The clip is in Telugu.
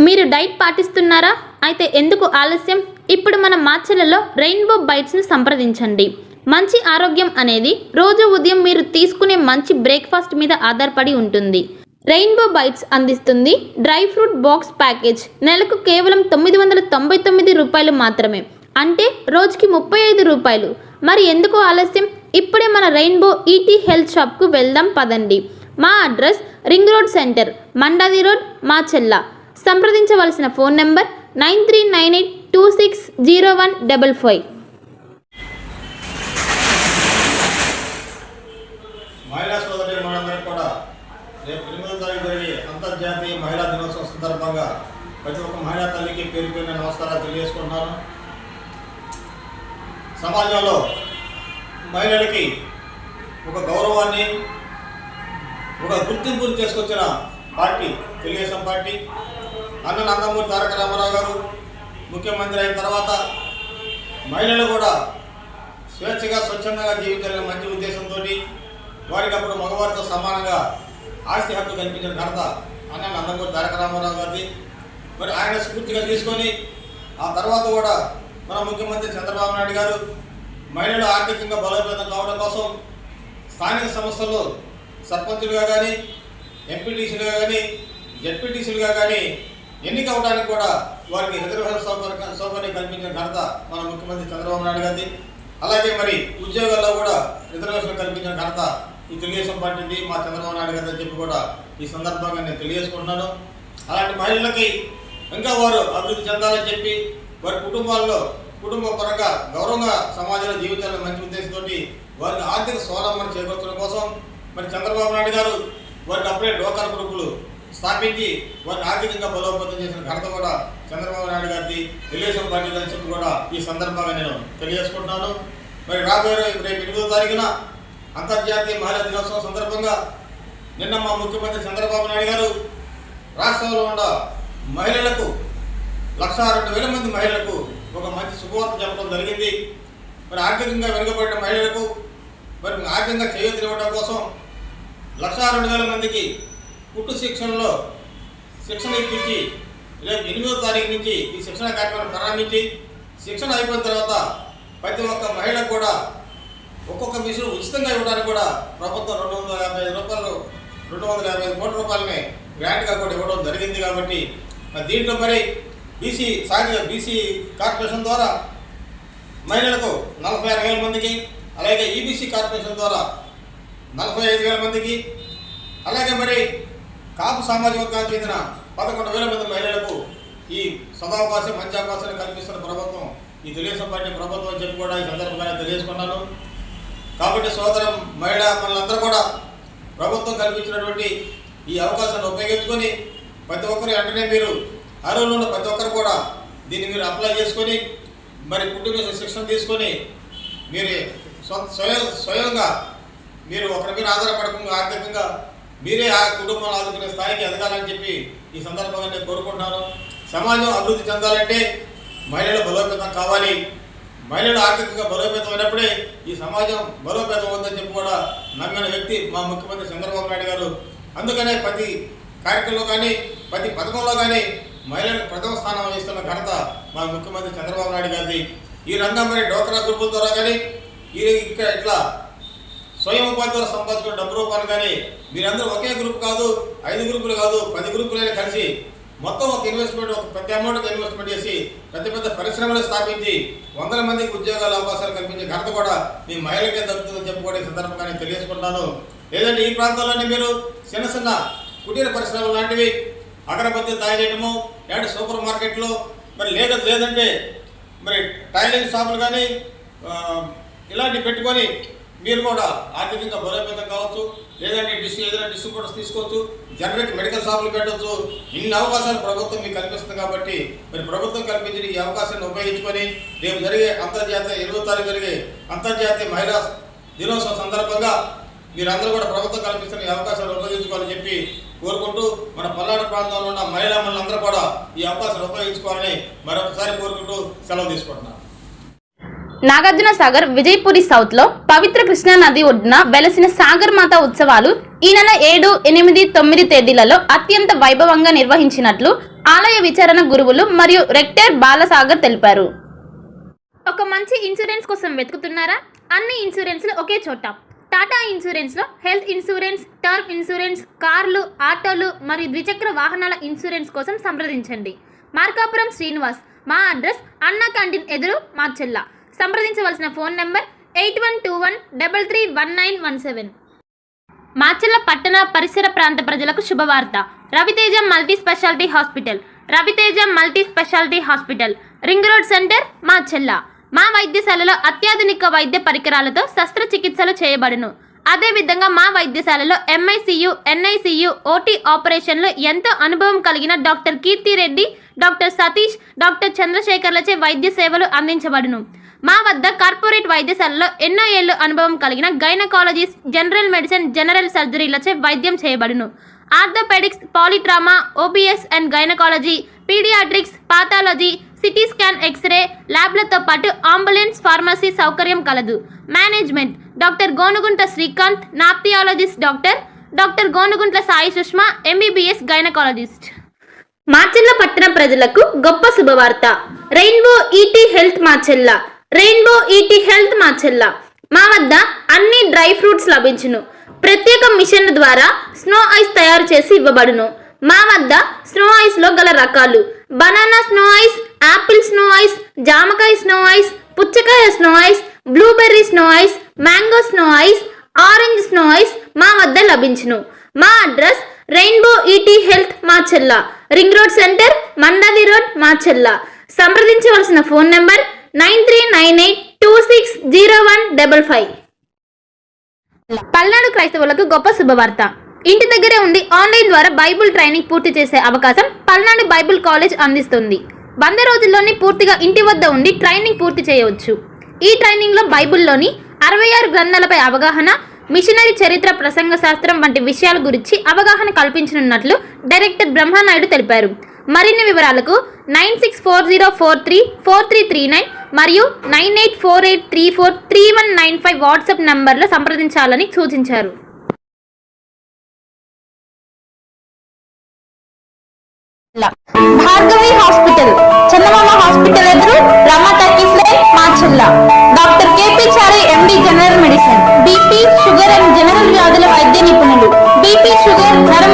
మీరు డైట్ పాటిస్తున్నారా? అయితే ఎందుకు ఆలస్యం? ఇప్పుడు మన మాచెలలో రెయిన్బో బైట్స్ని సంప్రదించండి. మంచి ఆరోగ్యం అనేది రోజు ఉదయం మీరు తీసుకునే మంచి బ్రేక్ఫాస్ట్ మీద ఆధారపడి ఉంటుంది. రెయిన్బో బైట్స్ అందిస్తుంది డ్రై ఫ్రూట్ బాక్స్ ప్యాకేజ్. నెలకు కేవలం 999 రూపాయలు మాత్రమే, అంటే రోజుకి 35 రూపాయలు. మరి ఎందుకు ఆలస్యం? ఇప్పుడే మన రెయిన్బో ఈటీ హెల్త్ షాప్కు వెళ్దాం పదండి. మా address ring road centre, Mandadi road, Macherla. సంప్రదించవలసిన ఫోన్ నెంబర్ 9398260155. మహిళా సోదరి మనందరం కూడా రేపు 8వ తారీఖు జరిగే అంతర్జాతీయ మహిళా దినోత్సవం సందర్భంగా ప్రతి ఒక్క మహిళా తల్లికి పేరు పేరున నమస్కారాలు తెలియజేసుకుంటున్నాను. సమాజంలో మహిళలకి ఒక గౌరవాన్ని, ఒక గుర్తింపుని తీసుకొచ్చిన పార్టీ తెలుగుదేశం పార్టీ. అన్న నందమూరి తారక రామారావు గారు ముఖ్యమంత్రి అయిన తర్వాత మహిళలు కూడా స్వేచ్ఛగా స్వచ్ఛందంగా జీవించాలనే మంచి ఉద్దేశంతో వారికి అప్పుడు మగవారితో సమానంగా ఆస్తి హక్కు కల్పించిన ఘనత అన్న నందమూరి తారక రామారావు గారిది. మరి ఆయన స్ఫూర్తిగా తీసుకొని ఆ తర్వాత కూడా మన ముఖ్యమంత్రి చంద్రబాబు నాయుడు గారు మహిళలు ఆర్థికంగా బలోపేతం కావడం కోసం స్థానిక సంస్థల్లో సర్పంచులుగా కానీ, ఎంపీటీసీలుగా కానీ, జెడ్పీటీసీలుగా కానీ ఎన్నిక అవడానికి కూడా వారికి రిజర్వేషన్ సౌకర్యం కల్పించిన ఘనత మన ముఖ్యమంత్రి చంద్రబాబు నాయుడు గారిది. అలాగే మరి ఉద్యోగాల్లో కూడా రిజర్వేషన్ కల్పించిన ఘనత ఈ తెలుగుదేశం పార్టీది, మా చంద్రబాబు నాయుడు గారి అని చెప్పి కూడా ఈ సందర్భంగా నేను తెలియజేసుకుంటున్నాను. అలాంటి మహిళలకి ఇంకా వారు అభివృద్ధి చెందాలని చెప్పి వారి కుటుంబ పరంగా గౌరవంగా సమాజంలో జీవితాలను మంచి ఉద్దేశంతో వారికి ఆర్థిక స్వావలంబన చేకూర్చడం కోసం మరి చంద్రబాబు నాయుడు గారు వారికి అప్పుడే డోకర్ గ్రూపులు స్థాపించి వారిని ఆర్థికంగా బలోపేతం చేసిన ఘనత కూడా చంద్రబాబు నాయుడు గారిది, తెలుగుదేశం పార్టీ అని చెప్పి కూడా ఈ సందర్భంగా నేను తెలియజేసుకుంటున్నాను. మరి రాబోయే రేపు 8వ తారీఖున అంతర్జాతీయ మహిళా దినోత్సవం సందర్భంగా నిన్న మా ముఖ్యమంత్రి చంద్రబాబు నాయుడు గారు రాష్ట్రంలో ఉన్న మహిళలకు 1,02,000 మంది మహిళలకు ఒక మంచి శుభవార్త చెప్పడం జరిగింది. మరి ఆర్థికంగా వెనుకబడిన మహిళలకు మరి ఆర్థికంగా చేయూతనివ్వడం కోసం 1,02,000 మందికి కుట్టు శిక్షణలో శిక్షణ ఇప్పించి రేపు 8వ తారీఖు నుంచి ఈ శిక్షణ కార్యక్రమం ప్రారంభించి శిక్షణ అయిపోయిన తర్వాత ప్రతి ఒక్క మహిళకు కూడా ఒక్కొక్క మిషన్ ఉచితంగా ఇవ్వడానికి కూడా ప్రభుత్వం 255 కోట్ల రూపాయలని గ్రాంట్గా కూడా ఇవ్వడం జరిగింది. కాబట్టి దీంట్లో మరి బీసీ కార్పొరేషన్ ద్వారా మహిళలకు 46,000 మందికి, అలాగే ఈబీసీ కార్పొరేషన్ ద్వారా 45,000 మందికి, అలాగే మరి కాపు సామాజిక వర్గానికి చెందిన 11,000 మంది మహిళలకు ఈ సదావకాశం, మంచి అవకాశాన్ని కల్పిస్తున్న ప్రభుత్వం ఈ తెలుగుదేశం పార్టీ ప్రభుత్వం అని చెప్పి కూడా ఈ సందర్భంగా తెలియజేసుకున్నాను. కాబట్టి సోదరం మహిళా మనలందరూ కూడా ప్రభుత్వం కల్పించినటువంటి ఈ అవకాశాన్ని ఉపయోగించుకొని ప్రతి ఒక్కరు వెంటనే మీరు అర్హులు ఉన్న ప్రతి ఒక్కరు కూడా దీన్ని మీరు అప్లై చేసుకొని మరి కుటుంబ శిక్షణ తీసుకొని మీరు స్వయంగా మీరు ఒకరి మీద ఆధారపడకుండా ఆర్థికంగా మీరే ఆ కుటుంబాన్ని ఆదుకునే స్థాయికి ఎదగాలని చెప్పి ఈ సందర్భంగా నేను కోరుకుంటున్నాను. సమాజం అభివృద్ధి చెందాలంటే మహిళలు బలోపేతం కావాలి. మహిళలు ఆర్థికంగా బలోపేతం అయినప్పుడే ఈ సమాజం బలోపేతం అవుతుందని చెప్పి కూడా నమ్మిన వ్యక్తి మా ముఖ్యమంత్రి చంద్రబాబు నాయుడు గారు. అందుకనే ప్రతి కార్యక్రమంలో కానీ, ప్రతి పథకంలో కానీ మహిళలకు ప్రథమ స్థానం వహిస్తున్న ఘనత మా ముఖ్యమంత్రి చంద్రబాబు నాయుడు గారిది. ఈ రంగం మరి డోక్రా గ్రూపుల ద్వారా కానీ, ఇట్లా స్వయం ఉపాధి ద్వారా సంపాదించుకున్న డబ్బు రూపాయలు కానీ మీరందరూ ఒకే గ్రూప్ కాదు, 5 గ్రూపులు కాదు, 10 గ్రూపులైనా కలిసి మొత్తం ఒక ఇన్వెస్ట్మెంట్, ఒక పెద్ద అమౌంట్కి ఇన్వెస్ట్మెంట్ చేసి పెద్ద పరిశ్రమలు స్థాపించి 100 మందికి ఉద్యోగాల అవకాశాలు కల్పించే ఘనత కూడా మీ మహిళలకే దక్కుతుందని చెప్పి కూడా ఈ సందర్భంగా నేను తెలియజేసుకుంటాను. లేదంటే ఈ ప్రాంతాల్లోనే మీరు చిన్న కుటీర పరిశ్రమలు లాంటివి, అగరబత్తిలు తయారు చేయడము, లేదంటే సూపర్ మార్కెట్లో మరి లేదంటే మరి టైలింగ్ షాపులు కానీ ఇలాంటివి పెట్టుకొని మీరు కూడా ఆర్థికంగా బలోపేతం కావచ్చు. లేదంటే ఏదైనా డిస్ట్రిబ్యూటర్స్ తీసుకోవచ్చు, జనరిక్ మెడికల్ షాపులు పెట్టవచ్చు. ఇన్ని అవకాశాలు ప్రభుత్వం మీకు కల్పిస్తుంది. కాబట్టి మరి ప్రభుత్వం కల్పించిన ఈ అవకాశాన్ని ఉపయోగించుకొని రేపు జరిగే 20వ తారీఖు జరిగే అంతర్జాతీయ మహిళా దినోత్సవం సందర్భంగా మీరందరూ కూడా ప్రభుత్వం కల్పిస్తున్న ఈ అవకాశాలు ఉపయోగించుకోవాలని చెప్పి కోరుకుంటూ మన పల్నాడు ప్రాంతంలో ఉన్న మహిళలందరూ కూడా ఈ అవకాశాలు ఉపయోగించుకోవాలని మరొకసారి కోరుకుంటూ సెలవు తీసుకుంటున్నాను. నాగార్జున సాగర్ విజయపురి సౌత్ లో పవిత్ర కృష్ణా నది ఒడ్డున వెలసిన సాగర్ మాత ఉత్సవాలు ఈ నెల 7, 8, 9 తేదీలలో అత్యంత వైభవంగా నిర్వహించినట్లు ఆలయ విచారణ గురువులు మరియు రెక్టర్ బాలసాగర్ తెలిపారు. ఒక మంచి ఇన్సూరెన్స్ కోసం వెతుకుతున్నారా? అన్ని ఇన్సూరెన్స్లు ఒకే చోట. టాటా ఇన్సూరెన్స్లో హెల్త్ ఇన్సూరెన్స్, టర్మ్ ఇన్సూరెన్స్, కార్లు, ఆటోలు మరియు ద్విచక్ర వాహనాల ఇన్సూరెన్స్ కోసం సంప్రదించండి. మార్కాపురం శ్రీనివాస్. మా అడ్రస్ అన్నా క్యాంటీన్ ఎదురు, మాచెల్ల. సంప్రదించవలసిన ఫోన్ నెంబర్ 8121331917. మాచెల్ల పట్టణ పరిసర ప్రాంత ప్రజలకు శుభవార్త. Raviteja multi speciality hospital. Raviteja multi speciality hospital, ring road centre, Macherla. మా వైద్యశాలలో అత్యాధునిక వైద్య పరికరాలతో శస్త్రచికిత్సలు చేయబడును. అదేవిధంగా మా వైద్యశాలలో MICU, NICU, OT ఆపరేషన్లు ఎంతో అనుభవం కలిగిన doctor Keerthi Reddy, doctor Satish, doctor చంద్రశేఖర్లచే వైద్య సేవలు అందించబడును. మా వద్ద కార్పొరేట్ వైద్యశాలలో ఎన్నో ఏళ్లు అనుభవం కలిగిన గైనకాలజిస్ట్, జనరల్ మెడిసిన్, జనరల్ సర్జరీలచే వైద్యం చేయబడును. Orthopaedics, polytrauma, OBS and gynaecology, paediatrics, pathology, CT scan, x-ray ల్యాబ్లతో పాటు అంబులెన్స్, ఫార్మసీ సౌకర్యం కలదు. Management doctor Gonuguntla Srikanth, ophthalmologist doctor Gonuguntla Sai Sushma, MBBS gynaecologist. Macherla పట్టణ ప్రజలకు గొప్ప శుభవార్త. Rainbow ET health Macherla. Rainbow ET health Macherla. మా వద్ద అన్ని డ్రై ఫ్రూట్స్ లభించును. ప్రత్యేక మిషన్ల ద్వారా స్నో ఐస్ తయారు చేసి ఇవ్వబడును. మా వద్ద స్నో ఐస్లో గల రకాలు: banana snow ice, Apple snow ice, జామకాయ స్నో ఐస్, పుచ్చకాయ snow ice, blueberry snow ice, mango snow ice, orange snow ice మా వద్ద లభించును. మా address rainbow ET health Macherla, ring road centre, మండలి రోడ్, మాచెల్ల. సంప్రదించవలసిన ఫోన్ నెంబర్ 9398260155. పల్నాడు క్రైస్తవులకు గొప్ప శుభవార్త. ఇంటి దగ్గరే ఉండి ఆన్లైన్ ద్వారా బైబుల్ ట్రైనింగ్ పూర్తి చేసే అవకాశం పల్నాడు బైబుల్ కాలేజ్ అందిస్తుంది. 100 రోజుల్లోనే పూర్తిగా ఇంటి వద్ద ఉండి ట్రైనింగ్ పూర్తి చేయవచ్చు. ఈ ట్రైనింగ్లో బైబుల్లోని 66 గ్రంథాలపై అవగాహన, మిషనరీ చరిత్ర, ప్రసంగ శాస్త్రం వంటి విషయాల గురించి అవగాహన కల్పించనున్నట్లు డైరెక్టర్ బ్రహ్మనాయుడు తెలిపారు. మరిన్ని వివరాలకు 9640434339 మరియు 9848343195 వాట్సాప్ నంబర్లో సంప్రదించాలని సూచించారు. భార్గవి హాస్పిటల్, చందమామ హాస్పిటల్ ఎదురు, Rama talkies line, Macherla. Doctor KP Chari, MD general medicine, BP, sugar and general వ్యాధుల వైద్య నిపుణులు. BP, షుగర్, నరం